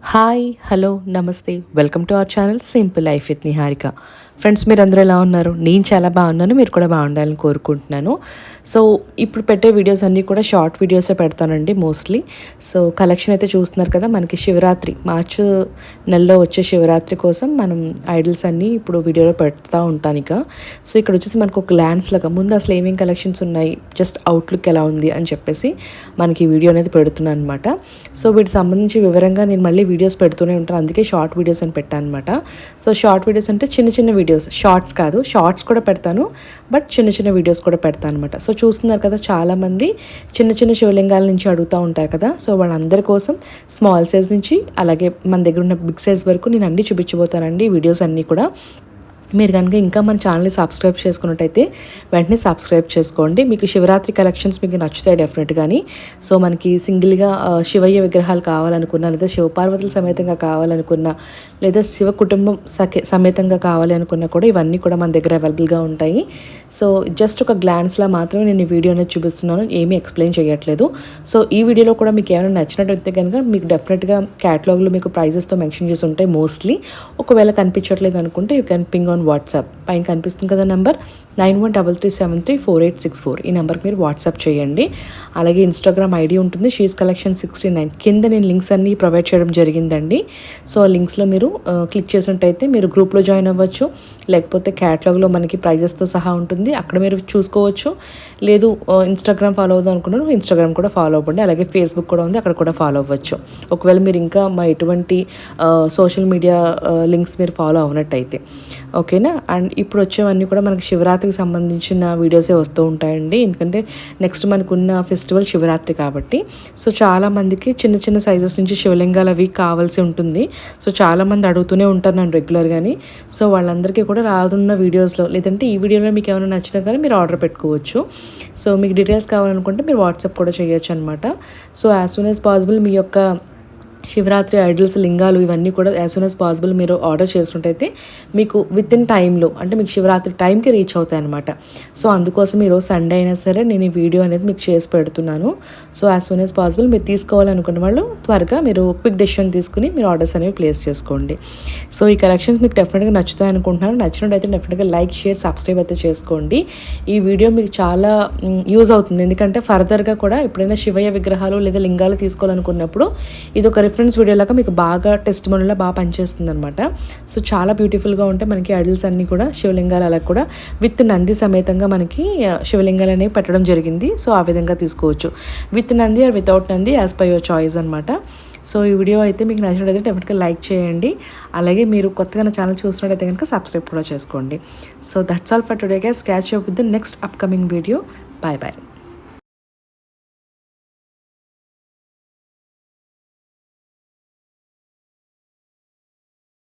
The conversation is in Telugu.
హాయ్ హలో నమస్తే welcome to our channel simple life with Niharika. Friends, మీరు అందరూ ఎలా ఉన్నారు? నేను చాలా బాగున్నాను, మీరు కూడా బాగుండాలని కోరుకుంటున్నాను. సో ఇప్పుడు పెట్టే వీడియోస్ అన్నీ కూడా షార్ట్ వీడియోసే పెడతానండి మోస్ట్లీ. సో కలెక్షన్ అయితే చూస్తున్నారు కదా, మనకి శివరాత్రి మార్చ్ నెలలో వచ్చే శివరాత్రి కోసం మనం ఐడల్స్ అన్నీ ఇప్పుడు వీడియోలో పెడతా ఉంటాను ఇక. సో ఇక్కడ వచ్చేసి మనకు ఒక గ్లాన్స్ లాగా ముందు అసలు ఏమేం కలెక్షన్స్ ఉన్నాయి, జస్ట్ అవుట్లుక్ ఎలా ఉంది అని చెప్పేసి మనకి ఈ వీడియో అనేది పెడుతున్నాను అనమాట. సో వీటికి సంబంధించి వివరంగా నేను మళ్ళీ వీడియోస్ పెడుతూనే ఉంటాను, అందుకే షార్ట్ వీడియోస్ అని పెట్టాను అనమాట. సో షార్ట్ వీడియోస్ అంటే చిన్న చిన్న వీడియోస్, షార్ట్స్ కాదు, షార్ట్స్ కూడా పెడతాను, బట్ చిన్న చిన్న వీడియోస్ కూడా పెడతాను అనమాట. సో చూస్తున్నారు కదా, చాలామంది చిన్న చిన్న శివలింగాల నుంచి అడుగుతూ ఉంటారు కదా. సో వాళ్ళందరి కోసం స్మాల్ సైజ్ నుంచి అలాగే మన దగ్గర ఉన్న బిగ్ సైజ్ వరకు నేను అన్నీ చూపించబోతానండి వీడియోస్ అన్నీ కూడా. మీరు కనుక ఇంకా మన ఛానల్ని సబ్స్క్రైబ్ చేసుకున్నట్టయితే వెంటనే సబ్స్క్రైబ్ చేసుకోండి. మీకు శివరాత్రి కలెక్షన్స్ మీకు నచ్చుతాయి డెఫినెట్గాని. సో మనకి సింగిల్గా శివయ్య విగ్రహాలు కావాలనుకున్నా, లేదా శివపార్వతుల సమేతంగా కావాలనుకున్నా, లేదా శివ కుటుంబం సమేతంగా కావాలి అనుకున్నా కూడా ఇవన్నీ కూడా మన దగ్గర అవైలబుల్గా ఉంటాయి. సో జస్ట్ ఒక గ్లాన్స్లా మాత్రమే నేను ఈ వీడియో అనేది చూపిస్తున్నాను, ఏమీ ఎక్స్ప్లెయిన్ చేయట్లేదు. సో ఈ వీడియోలో కూడా మీకు ఏమైనా నచ్చినట్టయితే కనుక మీకు డెఫినెట్గా క్యాటలాగ్లో మీకు ప్రైజెస్తో మెన్షన్ చేసి ఉంటాయి మోస్ట్లీ. ఒకవేళ కనిపించట్లేదు అనుకుంటే you can ping on WhatsApp. పైన కనిపిస్తుంది కదా నెంబర్ 9133734864, ఈ నెంబర్కి మీరు వాట్సాప్ చేయండి. అలాగే ఇన్స్టాగ్రామ్ ఐడి ఉంటుంది షీస్ కలెక్షన్ 69, కింద నేను లింక్స్ అన్నీ ప్రొవైడ్ చేయడం జరిగిందండి. సో ఆ లింక్స్లో మీరు క్లిక్ చేసినట్టయితే మీరు గ్రూప్లో జాయిన్ అవ్వచ్చు, లేకపోతే క్యాటలాగ్లో మనకి ప్రైజెస్తో సహా ఉంటుంది, అక్కడ మీరు చూసుకోవచ్చు. లేదు ఇన్స్టాగ్రామ్ ఫాలో అవుదాం అనుకున్నాను, ఇన్స్టాగ్రామ్ కూడా ఫాలో అవ్వండి. అలాగే ఫేస్బుక్ కూడా ఉంది, అక్కడ కూడా ఫాలో అవ్వచ్చు. ఒకవేళ మీరు ఇంకా మా ఎటువంటి సోషల్ మీడియా లింక్స్ మీరు ఫాలో అవునట్టయితే, ఓకేనా. అండ్ ఇప్పుడు వచ్చేవన్నీ కూడా మనకి శివరాత్రికి సంబంధించిన వీడియోసే వస్తూ ఉంటాయండి, ఎందుకంటే నెక్స్ట్ మనకున్న ఫెస్టివల్ శివరాత్రి కాబట్టి. సో చాలామందికి చిన్న చిన్న సైజెస్ నుంచి శివలింగాలు అవి కావాల్సి ఉంటుంది. సో చాలామంది అడుగుతూనే ఉంటారు నన్ను రెగ్యులర్గాని. సో వాళ్ళందరికీ కూడా రానున్న వీడియోస్లో, లేదంటే ఈ వీడియోలో మీకు ఏమైనా నచ్చినా కానీ మీరు ఆర్డర్ పెట్టుకోవచ్చు. సో మీకు డీటెయిల్స్ కావాలనుకుంటే మీరు వాట్సాప్ కూడా చేయొచ్చు అనమాట. So as soon as possible మీ యొక్క శివరాత్రి ఐడల్స్ లింగాలు ఇవన్నీ కూడా యాజ్ సూన్ యాజ్ పాసిబుల్ మీరు ఆర్డర్ చేసినట్టయితే మీకు విత్ ఇన్ టైంలో, అంటే మీకు శివరాత్రి టైంకి రీచ్ అవుతాయి అనమాట. సో అందుకోసం ఈరోజు సండే అయినా సరే నేను ఈ వీడియో అనేది మీకు చేసి పెడుతున్నాను. So as soon as possible మీరు తీసుకోవాలనుకున్న వాళ్ళు త్వరగా మీరు క్విక్ డెసిషన్ తీసుకుని మీరు ఆర్డర్స్ అనేవి ప్లేస్ చేసుకోండి. సో ఈ కలెక్షన్స్ మీకు డెఫినెట్గా నచ్చుతాయి అనుకుంటున్నాను. నచ్చినట్టయితే డెఫినెట్గా లైక్, షేర్, సబ్స్క్రైబ్ అయితే చేసుకోండి. ఈ వీడియో మీకు చాలా యూజ్ అవుతుంది, ఎందుకంటే ఫర్దర్గా కూడా ఎప్పుడైనా శివయ్య విగ్రహాలు లేదా లింగాలు తీసుకోవాలనుకున్నప్పుడు ఇది ఒక రిఫరెన్స్ వీడియో లాగా మీకు బాగా టెస్ట్ మోడల్లో బాగా పనిచేస్తుంది అనమాట. సో చాలా బ్యూటిఫుల్గా ఉంటాయి మనకి ఐడల్స్ అన్నీ కూడా, శివలింగాలు అలా కూడా విత్ నంది సమేతంగా మనకి శివలింగాలు అనేవి పెట్టడం జరిగింది. సో ఆ విధంగా తీసుకోవచ్చు, with Nandi or without Nandi as per your choice అనమాట. సో ఈ వీడియో అయితే మీకు నచ్చినట్టయితే డెఫినెట్గా లైక్ చేయండి. అలాగే మీరు కొత్తగా నా ఛానల్ చూసినట్టయితే కనుక సబ్స్క్రైబ్ కూడా చేసుకోండి. So that's all for today guys. Catch up with the next upcoming video. Bye bye.